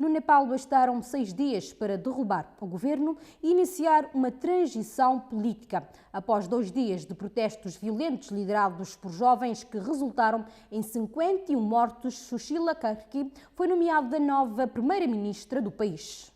No Nepal bastaram 6 dias para derrubar o governo e iniciar uma transição política. Após 2 dias de protestos violentos liderados por jovens que resultaram em 51 mortos, Sushila Karki foi nomeada nova primeira-ministra do país.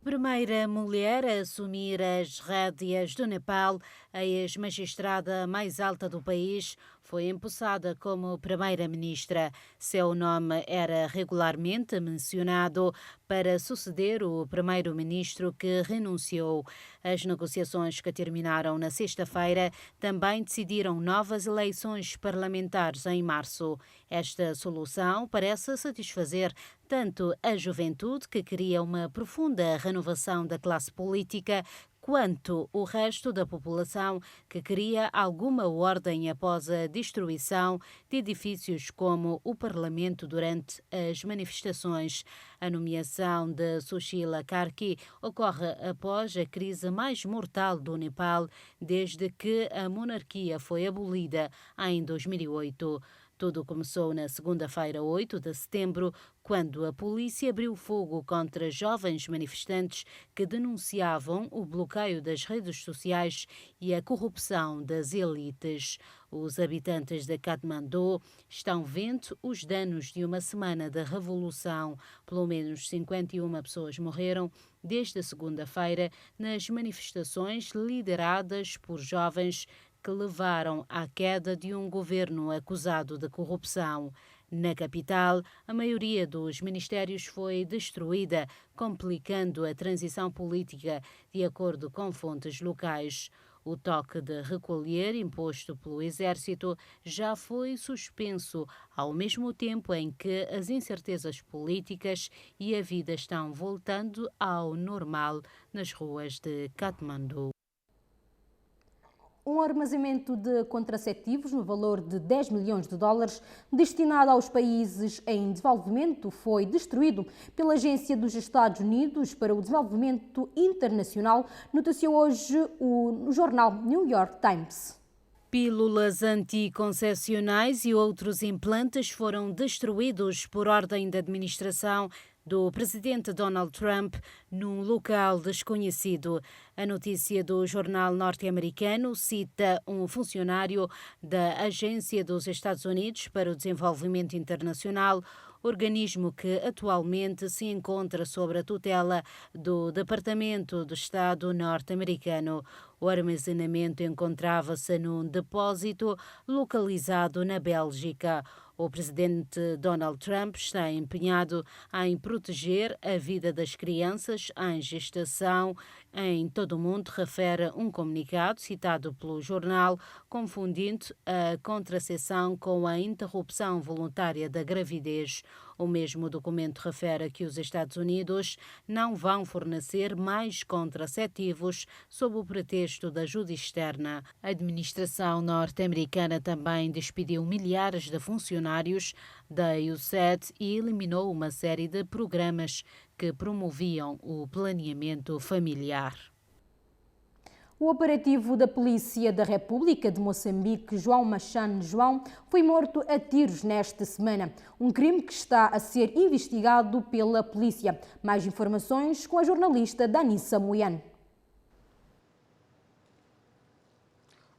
Primeira mulher a assumir as rédeas do Nepal, a ex-magistrada mais alta do país, foi empossada como primeira-ministra. Seu nome era regularmente mencionado para suceder o primeiro-ministro que renunciou. As negociações que terminaram na sexta-feira também decidiram novas eleições parlamentares em março. Esta solução parece satisfazer tanto a juventude, que queria uma profunda renovação da classe política, quanto o resto da população, que queria alguma ordem após a destruição de edifícios como o Parlamento durante as manifestações. A nomeação de Sushila Karki ocorre após a crise mais mortal do Nepal desde que a monarquia foi abolida em 2008. Tudo começou na segunda-feira, 8 de setembro, quando a polícia abriu fogo contra jovens manifestantes que denunciavam o bloqueio das redes sociais e a corrupção das elites. Os habitantes de Katmandu estão vendo os danos de uma semana de revolução. Pelo menos 51 pessoas morreram desde a segunda-feira nas manifestações lideradas por jovens que levaram à queda de um governo acusado de corrupção. Na capital, a maioria dos ministérios foi destruída, complicando a transição política, de acordo com fontes locais. O toque de recolher imposto pelo exército já foi suspenso, ao mesmo tempo em que as incertezas políticas e a vida estão voltando ao normal nas ruas de Katmandu. Um armazenamento de contraceptivos no valor de 10 milhões de dólares destinado aos países em desenvolvimento foi destruído pela Agência dos Estados Unidos para o Desenvolvimento Internacional, noticiou hoje o jornal New York Times. Pílulas anticoncepcionais e outros implantes foram destruídos por ordem da administração do presidente Donald Trump num local desconhecido. A notícia do jornal norte-americano cita um funcionário da Agência dos Estados Unidos para o Desenvolvimento Internacional, organismo que atualmente se encontra sob a tutela do Departamento de Estado norte-americano. O armazenamento encontrava-se num depósito localizado na Bélgica. O presidente Donald Trump está empenhado em proteger a vida das crianças em gestação em todo o mundo, refere um comunicado citado pelo jornal, confundindo a contracepção com a interrupção voluntária da gravidez. O mesmo documento refere que os Estados Unidos não vão fornecer mais contraceptivos sob o pretexto da ajuda externa. A administração norte-americana também despediu milhares de funcionários da USAID e eliminou uma série de programas que promoviam o planeamento familiar. O operativo da Polícia da República de Moçambique, João Machane João, foi morto a tiros nesta semana. Um crime que está a ser investigado pela polícia. Mais informações com a jornalista Danissa Moiane.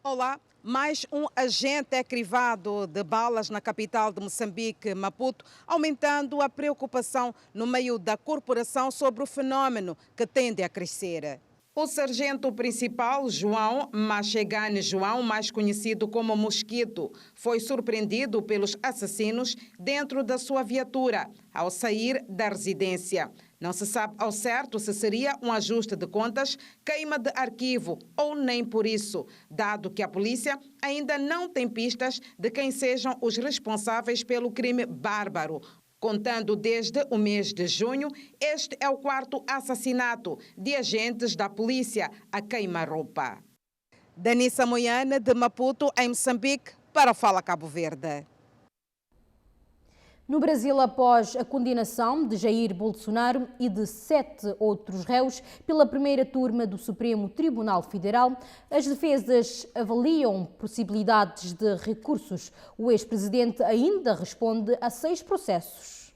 Olá. Mais um agente é crivado de balas na capital de Moçambique, Maputo, aumentando a preocupação no meio da corporação sobre o fenômeno que tende a crescer. O sargento principal, João Machegane João, mais conhecido como Mosquito, foi surpreendido pelos assassinos dentro da sua viatura ao sair da residência. Não se sabe ao certo se seria um ajuste de contas, queima de arquivo ou nem por isso, dado que a polícia ainda não tem pistas de quem sejam os responsáveis pelo crime bárbaro. Contando desde o mês de junho, este é o 4º assassinato de agentes da polícia a queima-roupa. Danissa Moiane, de Maputo, em Moçambique, para Fala Cabo Verde. No Brasil, após a condenação de Jair Bolsonaro e de 7 outros réus pela primeira turma do Supremo Tribunal Federal, as defesas avaliam possibilidades de recursos. O ex-presidente ainda responde a 6 processos.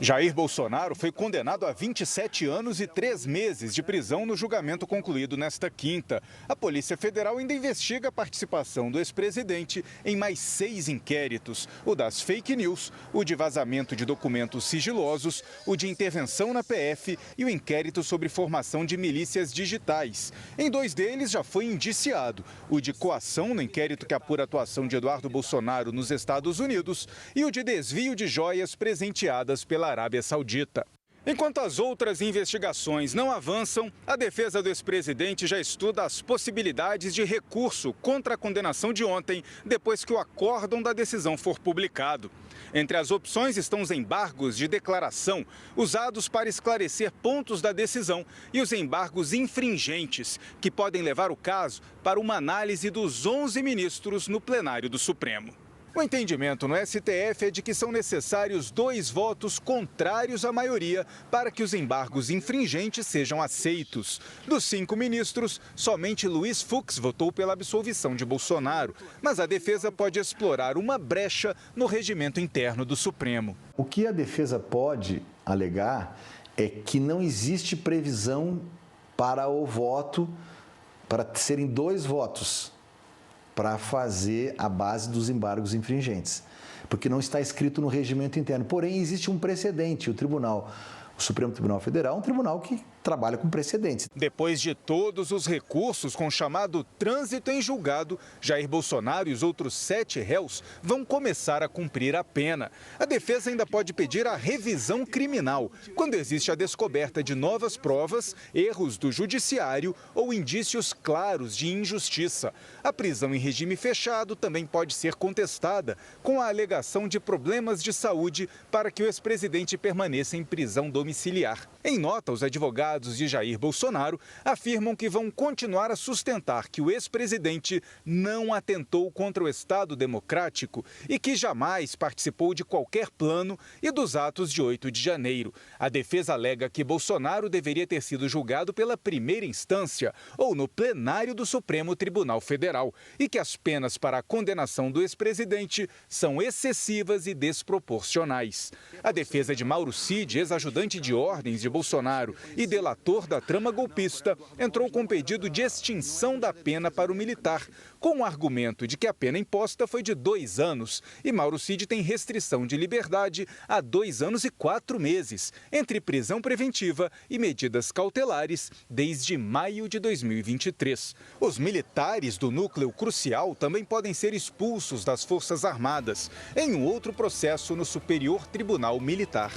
Jair Bolsonaro foi condenado a 27 anos e 3 meses de prisão no julgamento concluído nesta quinta. A Polícia Federal ainda investiga a participação do ex-presidente em mais 6 inquéritos: o das fake news, o de vazamento de documentos sigilosos, o de intervenção na PF e o inquérito sobre formação de milícias digitais. Em 2 deles já foi indiciado: o de coação no inquérito que apura a atuação de Eduardo Bolsonaro nos Estados Unidos e o de desvio de joias presenteadas pela Arábia Saudita. Enquanto as outras investigações não avançam, a defesa do ex-presidente já estuda as possibilidades de recurso contra a condenação de ontem, depois que o acórdão da decisão for publicado. Entre as opções estão os embargos de declaração, usados para esclarecer pontos da decisão, e os embargos infringentes, que podem levar o caso para uma análise dos 11 ministros no plenário do Supremo. O entendimento no STF é de que são necessários 2 votos contrários à maioria para que os embargos infringentes sejam aceitos. Dos 5 ministros, somente Luiz Fux votou pela absolvição de Bolsonaro, mas a defesa pode explorar uma brecha no regimento interno do Supremo. O que a defesa pode alegar é que não existe previsão para o voto, para serem 2 votos, para fazer a base dos embargos infringentes, porque não está escrito no regimento interno. Porém, existe um precedente, o Supremo Tribunal Federal é um tribunal que trabalha com precedentes. Depois de todos os recursos com o chamado trânsito em julgado, Jair Bolsonaro e os outros 7 réus vão começar a cumprir a pena. A defesa ainda pode pedir a revisão criminal, quando existe a descoberta de novas provas, erros do judiciário ou indícios claros de injustiça. A prisão em regime fechado também pode ser contestada, com a alegação de problemas de saúde para que o ex-presidente permaneça em prisão domiciliar. Em nota, os advogados de Jair Bolsonaro afirmam que vão continuar a sustentar que o ex-presidente não atentou contra o Estado democrático e que jamais participou de qualquer plano e dos atos de 8 de janeiro. A defesa alega que Bolsonaro deveria ter sido julgado pela primeira instância ou no plenário do Supremo Tribunal Federal e que as penas para a condenação do ex-presidente são excessivas e desproporcionais. A defesa de Mauro Cid, ex-ajudante de ordens de Bolsonaro e delator da trama golpista, entrou com pedido de extinção da pena para o militar, com o argumento de que a pena imposta foi de 2 anos e Mauro Cid tem restrição de liberdade há 2 anos e 4 meses, entre prisão preventiva e medidas cautelares desde maio de 2023. Os militares do núcleo crucial também podem ser expulsos das Forças Armadas, em um outro processo no Superior Tribunal Militar.